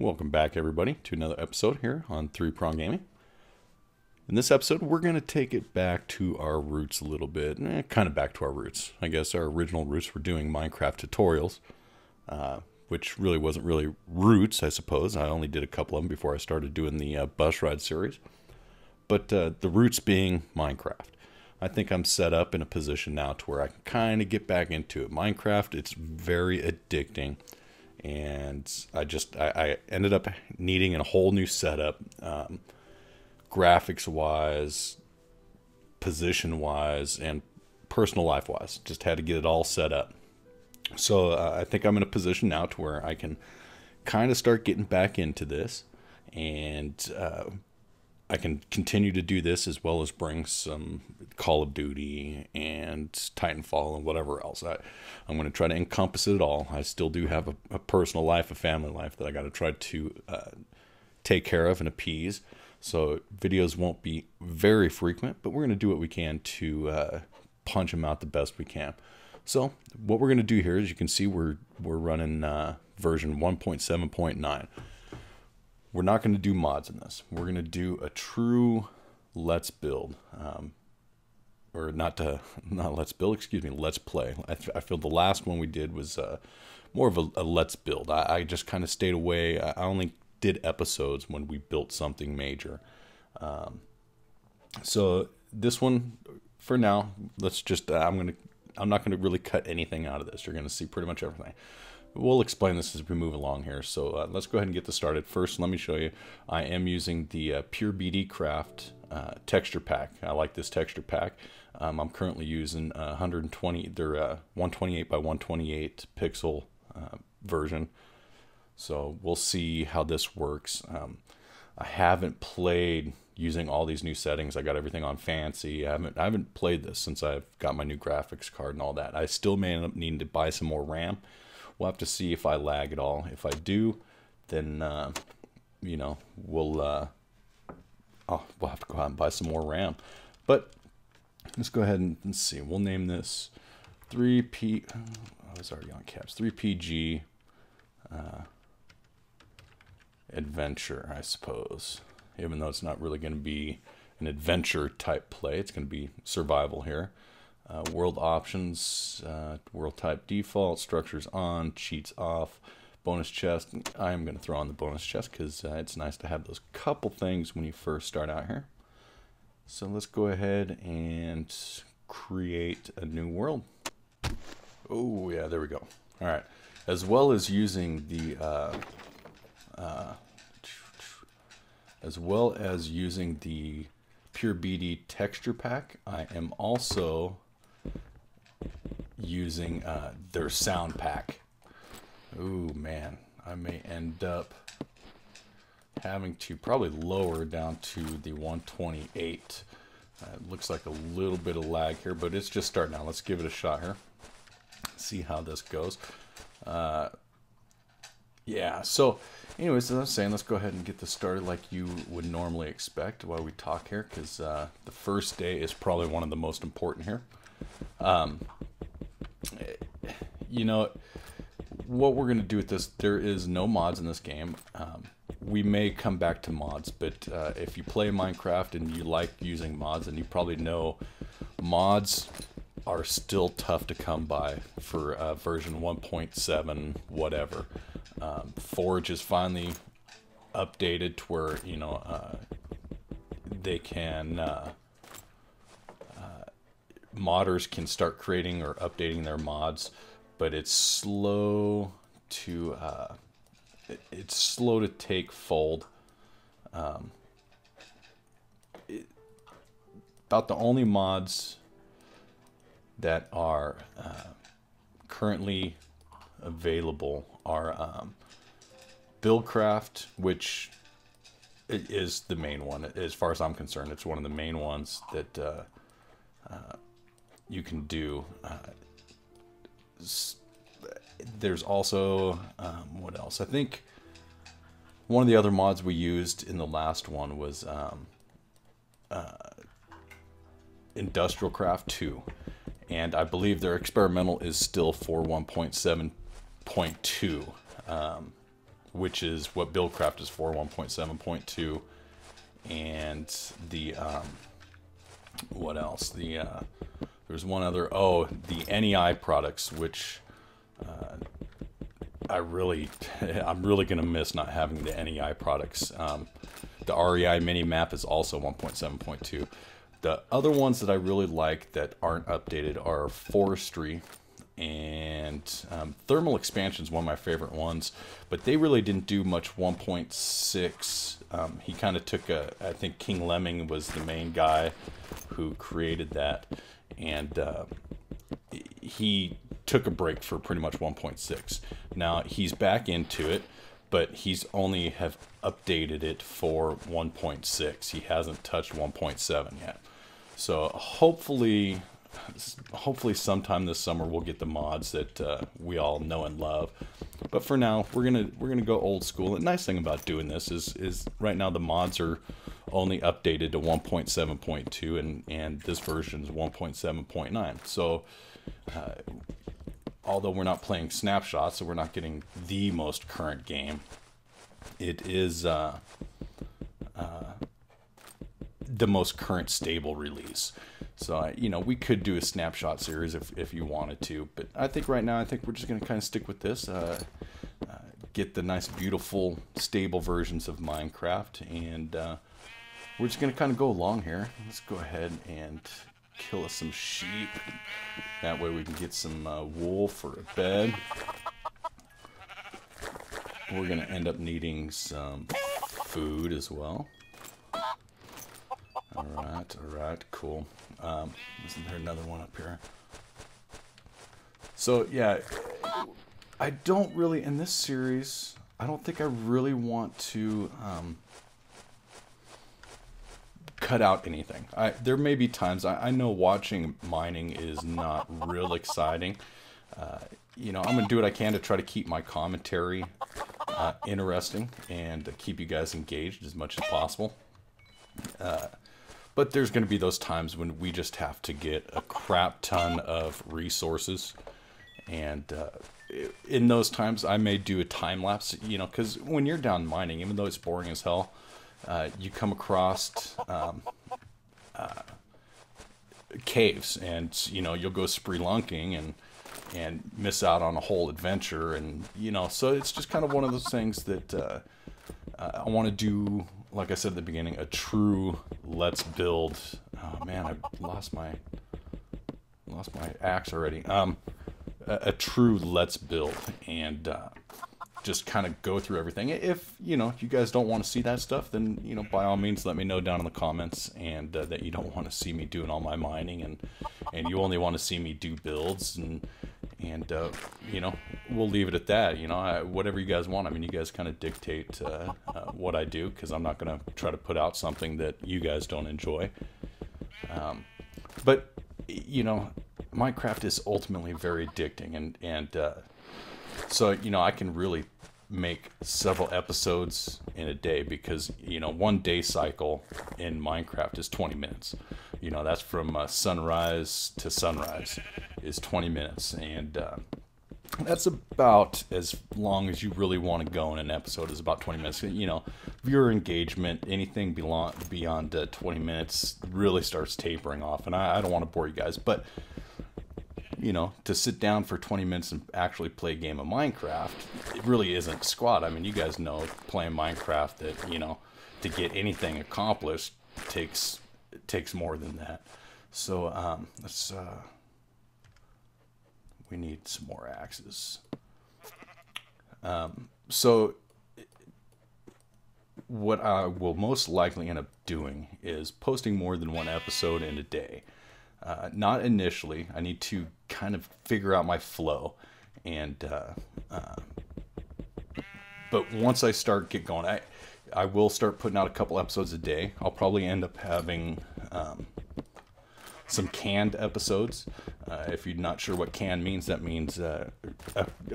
Welcome back, everybody, to another episode here on Prong Gaming. In this episode, we're going to take it back to our roots a little bit. Kind of back to our roots. I guess our original roots were doing Minecraft tutorials, which really wasn't really roots, I suppose. I only did a couple of them before I started doing the bus ride series. But the roots being Minecraft. I think I'm set up in a position now to where I can kind of get back into it. Minecraft, it's very addicting. And I ended up needing a whole new setup, graphics wise, position wise, and personal life wise. Just had to get it all set up. So I think I'm in a position now to where I can kind of start getting back into this, and I can continue to do this as well as bring some Call of Duty and Titanfall and whatever else. I'm going to try to encompass it all. I still do have a personal life, a family life that I got to try to take care of and appease. So videos won't be very frequent, but we're going to do what we can to punch them out the best we can. So what we're going to do here, as you can see, we're running version 1.7.9. We're not going to do mods in this. We're going to do a true let's build, or not let's build, excuse me, let's play. I feel the last one we did was more of a let's build. I just kind of stayed away. I only did episodes when we built something major. So this one, for now, let's just, I'm not going to really cut anything out of this. You're going to see pretty much everything. We'll explain this as we move along here. So let's go ahead and get this started. First, let me show you. I am using the Pure BD Craft texture pack. I like this texture pack. I'm currently using 128 by 128 pixel version. So we'll see how this works. I haven't played using all these new settings. I got everything on fancy. I haven't played this since I've got my new graphics card and all that. I still may end up needing to buy some more RAM. We'll have to see if I lag at all. If I do, then you know, we'll have to go out and buy some more RAM. But let's go ahead and see. We'll name this 3P. Oh, it's already on caps. 3PG Adventure, I suppose. Even though it's not really going to be an adventure type play, it's going to be survival here. World options, world type default, structures on, cheats off, bonus chest. I am going to throw on the bonus chest because it's nice to have those couple things when you first start out here. So let's go ahead and create a new world. Oh yeah, there we go. All right, as well as using the Pure BD texture pack, I am also using their sound pack. Ooh man, I may end up having to probably lower down to the 128. It looks like a little bit of lag here, but it's just starting out. Let's give it a shot here. See how this goes. Yeah, so anyways, as I was saying, let's go ahead and get this started like you would normally expect while we talk here, because the first day is probably one of the most important here. You know, what we're going to do with this, there is no mods in this game. We may come back to mods, but if you play Minecraft and you like using mods, and you probably know mods are still tough to come by for version 1.7 whatever. Forge is finally updated to where, you know, they can modders can start creating or updating their mods, but it's slow to take fold. About the only mods that are currently available are Buildcraft, which is the main one as far as I'm concerned. It's one of the main ones that you can do. There's also what else? I think one of the other mods we used in the last one was Industrial Craft 2, and I believe their experimental is still for 1.7.2. which is what Buildcraft is for, 1.7.2, and the what else? There's one other. Oh, the NEI products, which I'm really gonna miss not having the NEI products. The REI mini map is also 1.7.2. The other ones that I really like that aren't updated are forestry and thermal expansion is one of my favorite ones, but they really didn't do much 1.6. He kind of took I think King Lemming was the main guy who created that, and he took a break for pretty much 1.6. Now he's back into it, but he's only have updated it for 1.6. He hasn't touched 1.7 yet. So hopefully sometime this summer we'll get the mods that we all know and love. But for now, we're gonna go old school. The nice thing about doing this is right now the mods are only updated to 1.7.2, and this version is 1.7.9. So although we're not playing snapshots, so we're not getting the most current game, it is the most current stable release. So, we could do a snapshot series if you wanted to, but I think right now, we're just going to kind of stick with this, get the nice, beautiful, stable versions of Minecraft, and we're just going to kind of go along here. Let's go ahead and kill us some sheep. That way we can get some wool for a bed. We're going to end up needing some food as well. Alright, cool. Isn't there another one up here? So, yeah, I don't really, in this series, I don't think I really want to cut out anything. There may be times, I know watching mining is not real exciting. I'm going to do what I can to try to keep my commentary interesting and keep you guys engaged as much as possible. But there's going to be those times when we just have to get a crap ton of resources. And in those times, I may do a time lapse, because when you're down mining, even though it's boring as hell, you come across caves, and, you'll go spelunking and miss out on a whole adventure. And, so it's just kind of one of those things that I want to do. Like I said at the beginning, a true let's build. Oh man, I lost my axe already. A true let's build, and just kind of go through everything. If you guys don't want to see that stuff, then by all means let me know down in the comments, and that you don't want to see me doing all my mining, and you only want to see me do builds, and we'll leave it at that. Whatever you guys want. I mean, you guys kind of dictate what I do, because I'm not going to try to put out something that you guys don't enjoy. But Minecraft is ultimately very addicting, and so I can really make several episodes in a day, because 1 day cycle in Minecraft is 20 minutes. That's from sunrise to sunrise is 20 minutes, and that's about as long as you really want to go in an episode, is about 20 minutes. Viewer engagement, anything beyond 20 minutes really starts tapering off, and I don't want to bore you guys, but to sit down for 20 minutes and actually play a game of Minecraft, it really isn't squat. I mean, you guys know playing Minecraft that, to get anything accomplished takes more than that. So, we need some more axes. So what I will most likely end up doing is posting more than one episode in a day. Not initially. I need to kind of figure out my flow, and but once I get going, I will start putting out a couple episodes a day. I'll probably end up having some canned episodes. If you're not sure what canned means, that means a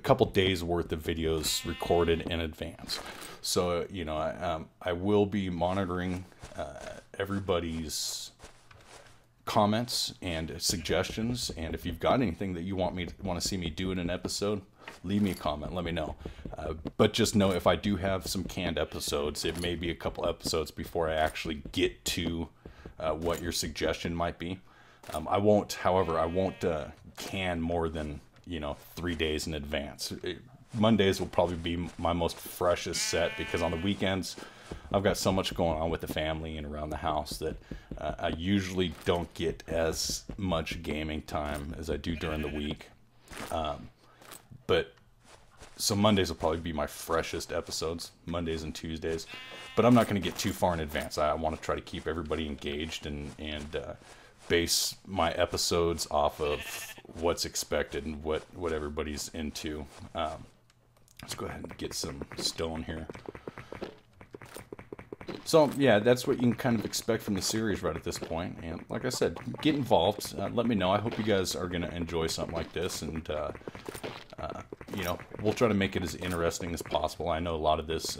couple days worth of videos recorded in advance. So I will be monitoring everybody's comments and suggestions, and if you've got anything that you want to see me do in an episode, leave me a comment, let me know. But just know, if I do have some canned episodes, it may be a couple episodes before I actually get to what your suggestion might be. However, I won't can more than, 3 days in advance. Mondays will probably be my most freshest set, because on the weekends I've got so much going on with the family and around the house that I usually don't get as much gaming time as I do during the week. But so Mondays will probably be my freshest episodes, Mondays and Tuesdays. But I'm not going to get too far in advance. I want to try to keep everybody engaged and base my episodes off of what's expected and what everybody's into. Let's go ahead and get some stone here. So yeah, that's what you can kind of expect from the series right at this point. And like I said, get involved. Let me know. I hope you guys are going to enjoy something like this, and we'll try to make it as interesting as possible. I know a lot of this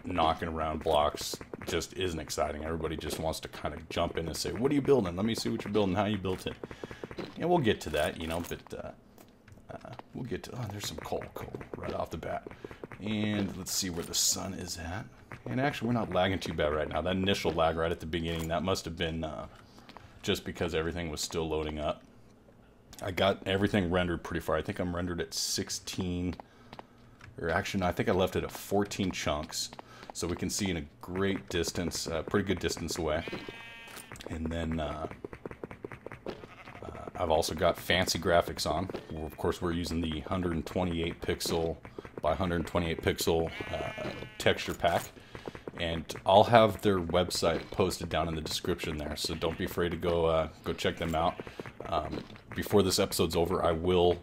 knocking around blocks just isn't exciting. Everybody just wants to kind of jump in and say, "What are you building? Let me see what you're building, how you built it." And we'll get to that, but we'll get to... Oh, there's some coal right off the bat. And let's see where the sun is at. And actually, we're not lagging too bad right now. That initial lag right at the beginning, that must have been just because everything was still loading up. I got everything rendered pretty far. I think I'm rendered at 16, or actually, no, I think I left it at 14 chunks. So we can see in a great distance, pretty good distance away. And then I've also got fancy graphics on. Of course, we're using the 128 pixel by 128 pixel texture pack. And I'll have their website posted down in the description there, so don't be afraid to go check them out. Before this episode's over, I will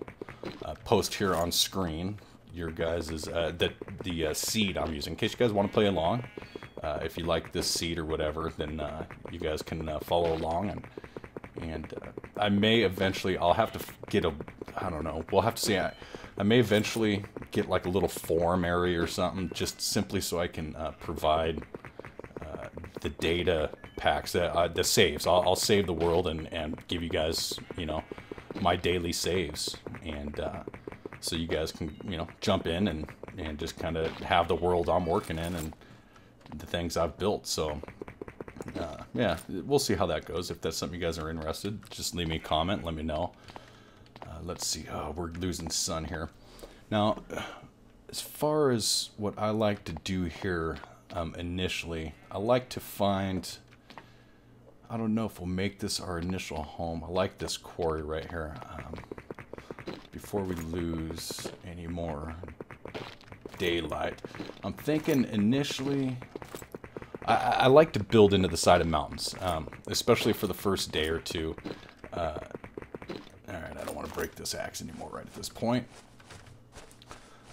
post here on screen your guys' the seed I'm using, in case you guys want to play along. If you like this seed or whatever, then you guys can follow along, and I may eventually... I'll have to get a... I don't know. We'll have to see. I may eventually get like a little forum area or something, just simply so I can provide the data packs, the saves. I'll save the world and give you guys, my daily saves, and so you guys can, jump in and just kind of have the world I'm working in and the things I've built. So yeah, we'll see how that goes. If that's something you guys are interested, just leave me a comment, let me know. Let's see. Oh, we're losing sun here. Now, as far as what I like to do here, initially, I like to find... I don't know if we'll make this our initial home. I like this quarry right here. Before we lose any more daylight, I'm thinking initially... I like to build into the side of mountains, especially for the first day or two. Alright, I don't want to break this axe anymore right at this point.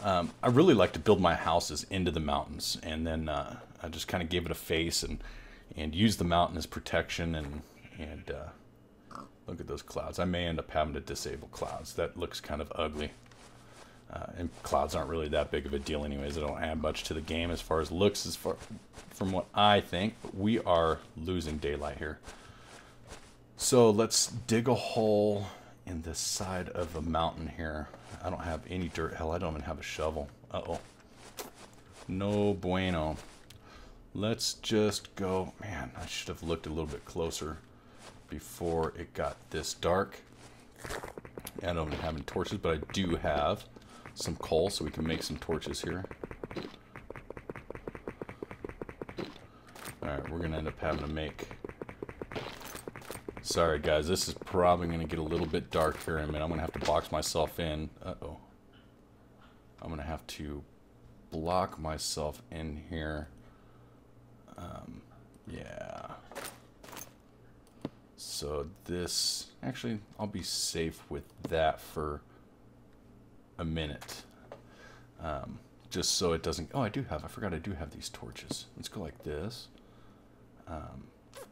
I really like to build my houses into the mountains, and then I just kind of give it a face and use the mountain as protection, and look at those clouds. I may end up having to disable clouds. That looks kind of ugly. And clouds aren't really that big of a deal anyways. They don't add much to the game as far as looks, from what I think, but we are losing daylight here. So let's dig a hole in the side of a mountain here. I don't have any dirt. Hell, I don't even have a shovel. Uh-oh. No bueno. Let's just go... Man, I should have looked a little bit closer before it got this dark. I don't even have any torches, but I do have some coal, so we can make some torches here. Alright, we're going to end up having to make... Sorry guys, this is probably going to get a little bit dark here in a minute. I'm going to have to box myself in. Uh-oh. I'm going to have to block myself in here. Yeah. So this... Actually, I'll be safe with that for a minute. Just so it doesn't... Oh, I forgot I do have these torches. Let's go like this.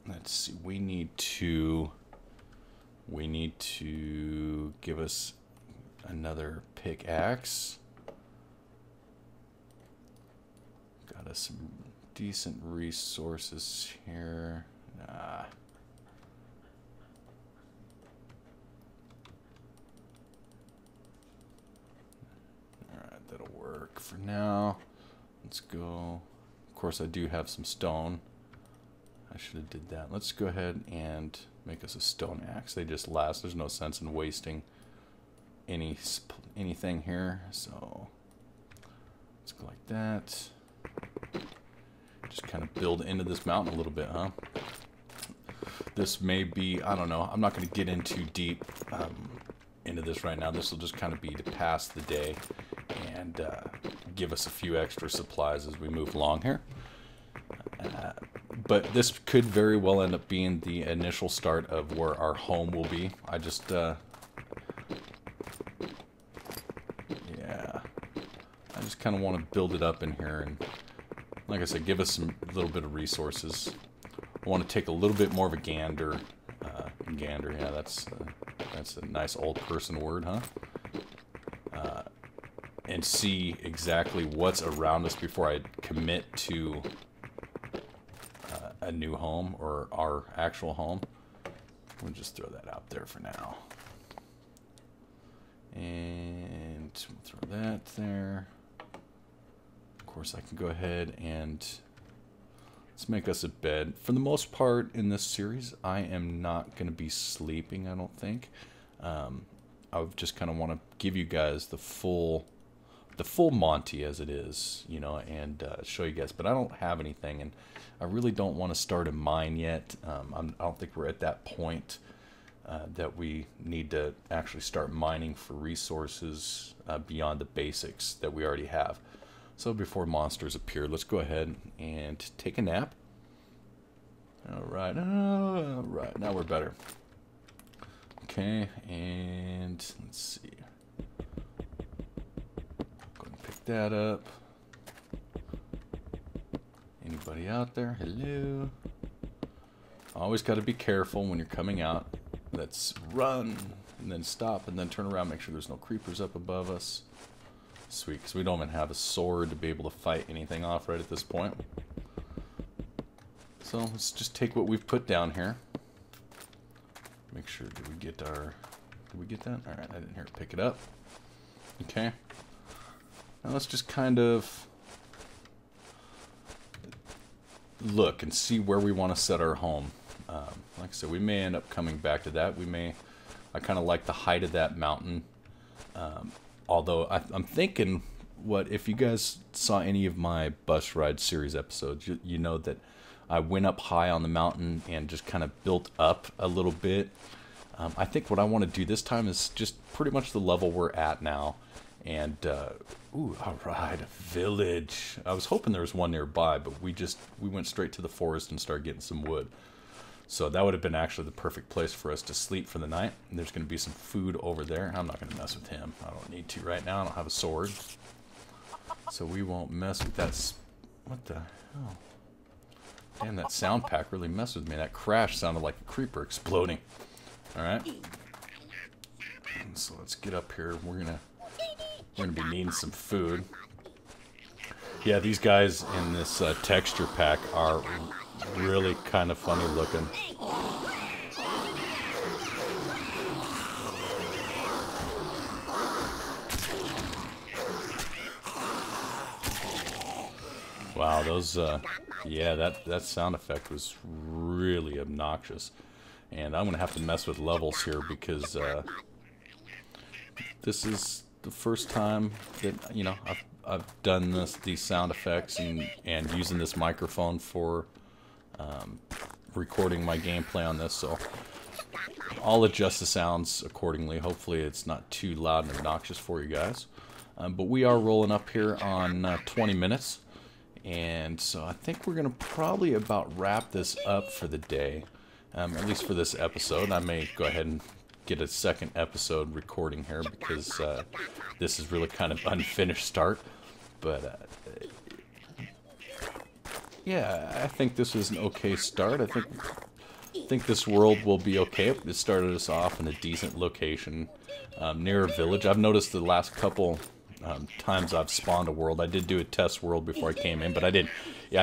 Let's see, we need to give us another pickaxe. Got us some decent resources here. let's go. Of course, I do have some stone. I should have did that. Let's go ahead and make us a stone axe. They just last. There's no sense in wasting anything here. So let's go like that. Just kind of build into this mountain a little bit, huh? This may be, I don't know. I'm not going to get in too deep into this right now. This will just kind of be to pass the day and give us a few extra supplies as we move along here. But this could very well end up being the initial start of where our home will be. I just, yeah, I just kind of want to build it up in here, and like I said, give us some little bit of resources. I want to take a little bit more of a gander. Gander, yeah, that's a nice old person word, huh? And see exactly what's around us before I commit to a new home, or our actual home. We'll just throw that out there for now. And we'll throw that there. Of course, I can go ahead and let's make us a bed. For the most part in this series, I am not going to be sleeping, I don't think. I just kind of want to give you guys the full Monty as it is, you know, and show you guys. But I don't have anything, and I really don't want to start a mine yet. I don't think we're at that point that we need to actually start mining for resources beyond the basics that we already have. So before monsters appear, let's go ahead and take a nap. All right, now we're better. Okay, and let's see. Go and pick that up. Anybody out there? Hello. Always got to be careful when you're coming out. Let's run, and then stop, and then turn around, make sure there's no creepers up above us. Sweet, because we don't even have a sword to be able to fight anything off right at this point. So let's just take what we've put down here. Make sure, did we get that? Alright, I didn't hear it pick it up. Okay. Now let's just kind of look and see where we want to set our home. Like I said, we may end up coming back to that. I kind of like the height of that mountain. Although I'm thinking, if you guys saw any of my bus ride series episodes, you know that I went up high on the mountain and just kind of built up a little bit. I think what I want to do this time is just pretty much the level we're at now. And, ooh, alright, a village. I was hoping there was one nearby, but we went straight to the forest and started getting some wood. So that would have been actually the perfect place for us to sleep for the night. And there's going to be some food over there. I'm not going to mess with him. I don't need to right now. I don't have a sword. So we won't mess with that. What the hell? Damn, that sound pack really messed with me. That crash sounded like a creeper exploding. Alright. So let's get up here. We're gonna be needing some food. Yeah, these guys in this texture pack are really kind of funny looking. Wow, those yeah, that sound effect was really obnoxious. And I'm gonna have to mess with levels here because this is the first time that, you know, I've done these sound effects and using this microphone for recording my gameplay on this, so I'll adjust the sounds accordingly. Hopefully it's not too loud and obnoxious for you guys. But we are rolling up here on 20 minutes, and so I think we're gonna probably about wrap this up for the day, at least for this episode. I may go ahead and get a second episode recording here because this is really kind of unfinished start, but yeah, I think this was an okay start. I think this world will be okay. It started us off in a decent location near a village. I've noticed the last couple times I've spawned a world, I did do a test world before I came in, but I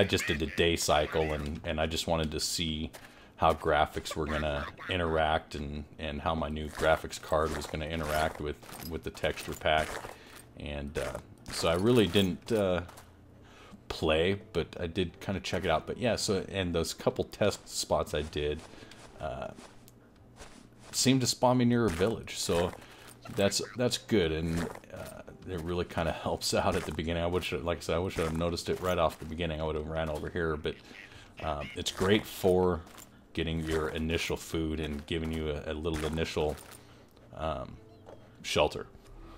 just did a day cycle, and I just wanted to see how graphics were going to interact and how my new graphics card was going to interact with the texture pack. And so I really didn't play, but I did kind of check it out. But yeah, so, and those couple test spots I did seemed to spawn me near a village, so that's good, and it really kind of helps out at the beginning. I wish, like I said, I wish I had noticed it right off the beginning. I would have ran over here, but it's great for getting your initial food and giving you a little initial shelter.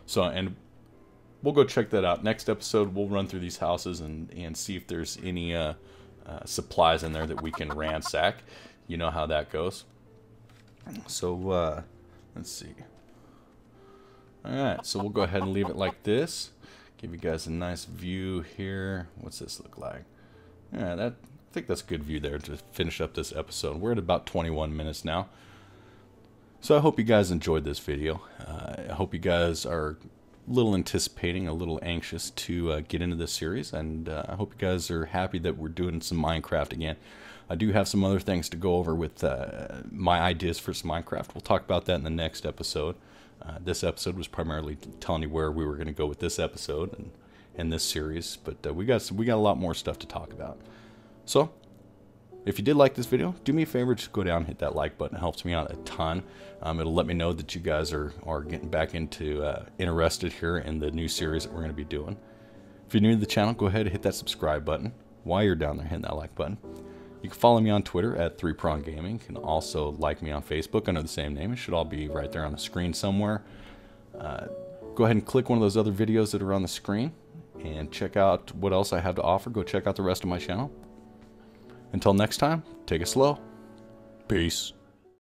So, and we'll go check that out. Next episode, we'll run through these houses and see if there's any supplies in there that we can ransack. You know how that goes. So, let's see. Alright, so we'll go ahead and leave it like this. Give you guys a nice view here. What's this look like? Yeah, I think that's a good view there to finish up this episode. We're at about 21 minutes now. So I hope you guys enjoyed this video. I hope you guys are a little anticipating, a little anxious to get into this series, and I hope you guys are happy that we're doing some Minecraft again. I do have some other things to go over with my ideas for some Minecraft. We'll talk about that in the next episode. This episode was primarily telling you where we were going to go with this episode and this series, but we got a lot more stuff to talk about. So, if you did like this video, do me a favor, just go down and hit that like button. It helps me out a ton. It'll let me know that you guys are getting back into interested here in the new series that we're going to be doing. If you're new to the channel, go ahead and hit that subscribe button while you're down there hitting that like button. You can follow me on Twitter at 3Prong Gaming. You can also like me on Facebook under the same name. It should all be right there on the screen somewhere. Go ahead and click one of those other videos that are on the screen and check out what else I have to offer. Go check out the rest of my channel. Until next time, take it slow. Peace.